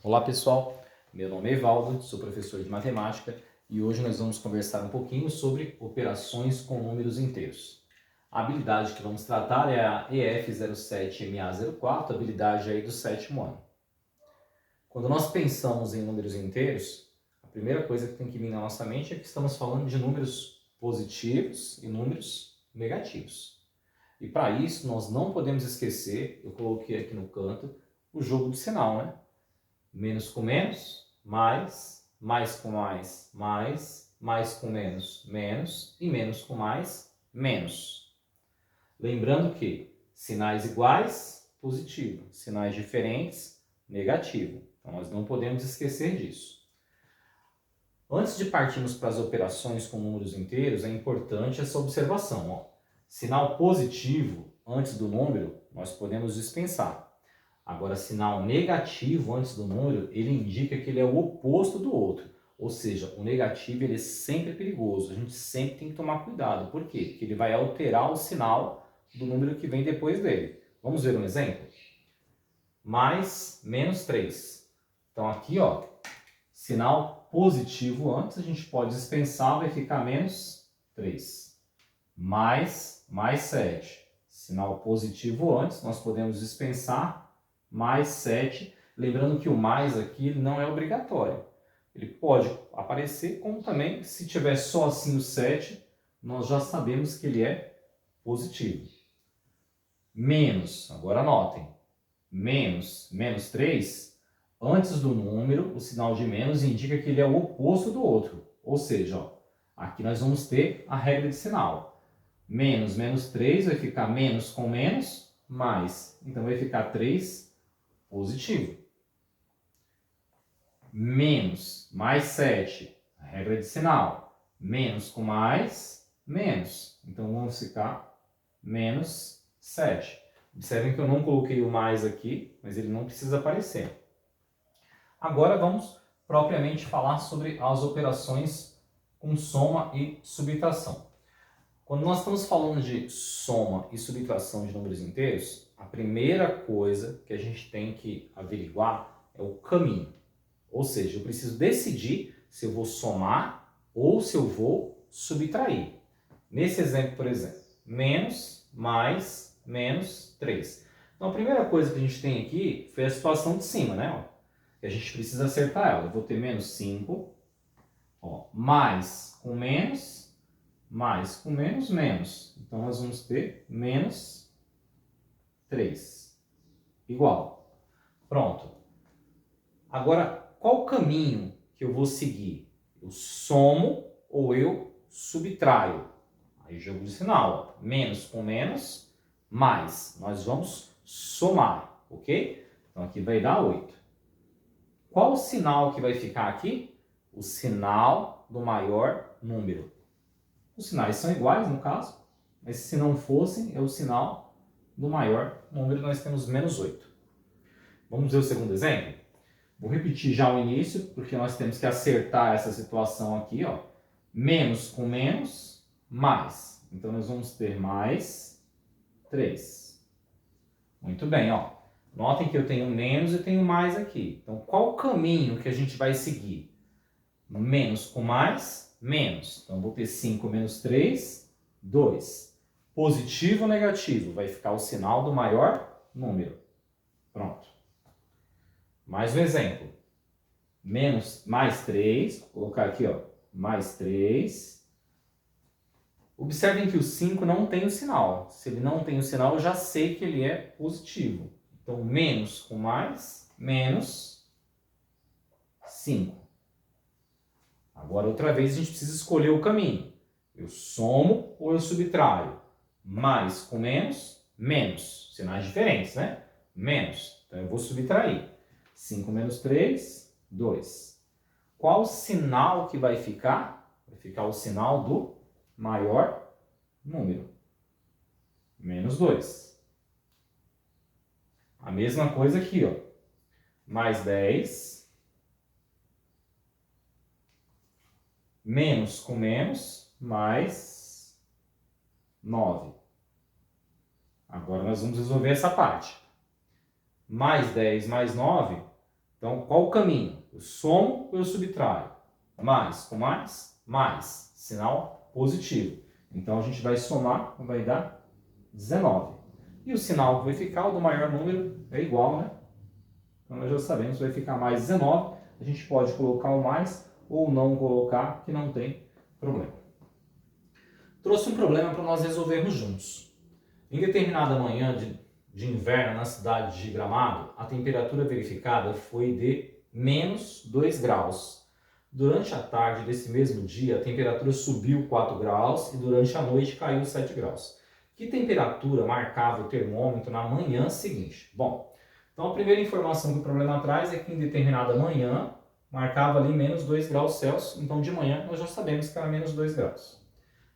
Olá pessoal, meu nome é Evaldo, sou professor de matemática e hoje nós vamos conversar um pouquinho sobre operações com números inteiros. A habilidade que vamos tratar é a EF07MA04, habilidade aí do sétimo ano. Quando nós pensamos em números inteiros, a primeira coisa que tem que vir na nossa mente é que estamos falando de números positivos e números negativos. E para isso nós não podemos esquecer, eu coloquei aqui no canto, o jogo de sinal, né? Menos com menos, mais com mais, mais com menos, menos, e menos com mais, menos. Lembrando que sinais iguais, positivo, sinais diferentes, negativo. Então nós não podemos esquecer disso. Antes de partirmos para as operações com números inteiros, é importante essa observação. Ó. Sinal positivo antes do número, nós podemos dispensar. Agora, sinal negativo antes do número, ele indica que ele é o oposto do outro. Ou seja, o negativo ele é sempre perigoso. A gente sempre tem que tomar cuidado. Por quê? Porque ele vai alterar o sinal do número que vem depois dele. Vamos ver um exemplo? Mais, menos 3. Então aqui, ó, sinal positivo antes, a gente pode dispensar, vai ficar menos 3. Mais 7. Sinal positivo antes, nós podemos dispensar, mais 7, lembrando que o mais aqui não é obrigatório. Ele pode aparecer, como também, se tiver só assim o 7, nós já sabemos que ele é positivo. Menos, agora anotem, menos 3, antes do número, o sinal de menos indica que ele é o oposto do outro. Ou seja, ó, aqui nós vamos ter a regra de sinal. Menos 3 vai ficar menos com menos, mais. Então vai ficar 3 positivo. Menos, mais 7, a regra de sinal. Menos com mais, menos. Então vamos ficar menos 7. Observem que eu não coloquei o mais aqui, mas ele não precisa aparecer. Agora vamos propriamente falar sobre as operações com soma e subtração. Quando nós estamos falando de soma e subtração de números inteiros, a primeira coisa que a gente tem que averiguar é o caminho. Ou seja, eu preciso decidir se eu vou somar ou se eu vou subtrair. Nesse exemplo, por exemplo, menos, mais, menos 3. Então a primeira coisa que a gente tem aqui foi a situação de cima, né? Ó, que a gente precisa acertar ela. Eu vou ter menos 5, ó, mais com menos, menos. Então, nós vamos ter menos 3. Igual. Pronto. Agora, qual o caminho que eu vou seguir? Eu somo ou eu subtraio? Aí, jogo de sinal. Ó. Menos com menos, mais. Nós vamos somar, ok? Então, aqui vai dar 8. Qual o sinal que vai ficar aqui? O sinal do maior número. Os sinais são iguais, no caso, mas se não fossem, é o sinal do maior número, nós temos menos 8. Vamos ver o segundo exemplo? Vou repetir já o início, porque nós temos que acertar essa situação aqui, ó. Menos com menos, mais. Então, nós vamos ter mais 3. Muito bem, ó. Notem que eu tenho menos e tenho mais aqui. Então, qual o caminho que a gente vai seguir? Menos com mais, menos. Então, vou ter 5 menos 3, 2. Positivo ou negativo? Vai ficar o sinal do maior número. Pronto. Mais um exemplo. Mais 3, vou colocar aqui, ó, mais 3. Observem que o 5 não tem o sinal. Se ele não tem o sinal, eu já sei que ele é positivo. Então, menos com mais, menos 5. Agora, outra vez, a gente precisa escolher o caminho. Eu somo ou eu subtraio? Mais com menos, menos. Sinais diferentes, né? Menos. Então, eu vou subtrair. 5 menos 3, 2. Qual sinal que vai ficar? Vai ficar o sinal do maior número. Menos 2. A mesma coisa aqui, ó. Mais 10. Menos com menos, mais 9. Agora nós vamos resolver essa parte. Mais 10 mais 9 Então, qual o caminho? Eu somo ou eu subtraio? Mais com mais, mais. Sinal positivo. Então, a gente vai somar, vai dar 19. E o sinal que vai ficar, o do maior número, é igual, né? Então, nós já sabemos, vai ficar mais 19. A gente pode colocar o mais ou não colocar, que não tem problema. Trouxe um problema para nós resolvermos juntos. Em determinada manhã de inverno na cidade de Gramado, a temperatura verificada foi de menos 2 graus. Durante a tarde desse mesmo dia, a temperatura subiu 4 graus e durante a noite caiu 7 graus. Que temperatura marcava o termômetro na manhã seguinte? Bom, então a primeira informação que o problema traz é que em determinada manhã marcava ali menos 2 graus Celsius, então de manhã nós já sabemos que era menos 2 graus.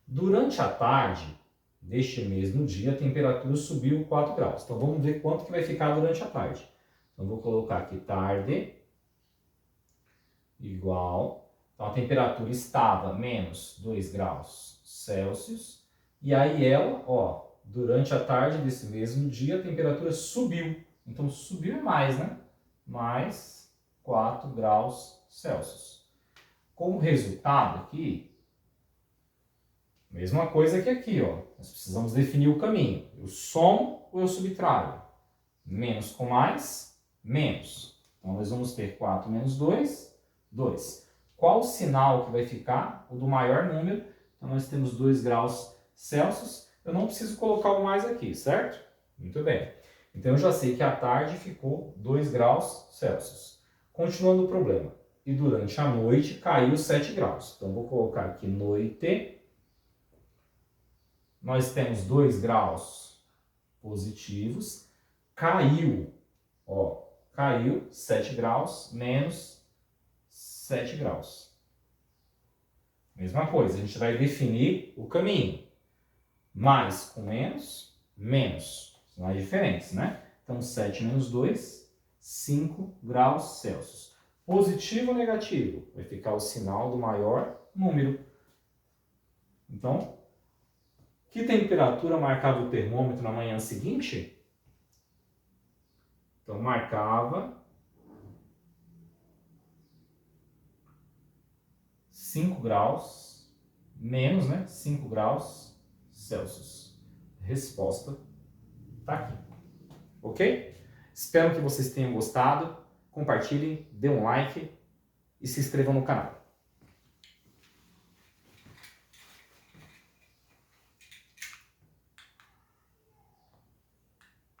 Durante a tarde deste mesmo dia, a temperatura subiu 4 graus. Então vamos ver quanto que vai ficar durante a tarde. Então vou colocar aqui tarde igual. Então a temperatura estava menos 2 graus Celsius. E aí ela, ó, durante a tarde desse mesmo dia, a temperatura subiu. Então subiu é mais, né? Mais 4 graus Celsius. Como resultado aqui, mesma coisa que aqui, ó. Nós precisamos definir o caminho. Eu somo ou eu subtraio? Menos com mais, menos. Então, nós vamos ter 4 menos 2, 2. Qual o sinal que vai ficar? O do maior número. Então, nós temos 2 graus Celsius. Eu não preciso colocar o mais aqui, certo? Muito bem. Então, eu já sei que à tarde ficou 2 graus Celsius. Continuando o problema. E durante a noite caiu 7 graus. Então, vou colocar aqui noite. Nós temos 2 graus positivos, caiu, ó, caiu 7 graus menos 7 graus. Mesma coisa, a gente vai definir o caminho. Mais com menos, menos. Sinais diferentes, né? Então, 7 menos 2, 5 graus Celsius. Positivo ou negativo? Vai ficar o sinal do maior número. Então, que temperatura marcava o termômetro na manhã seguinte? Então, marcava 5 graus, menos, né? 5 graus Celsius. Resposta está aqui. Ok? Espero que vocês tenham gostado. Compartilhem, dê um like e se inscrevam no canal.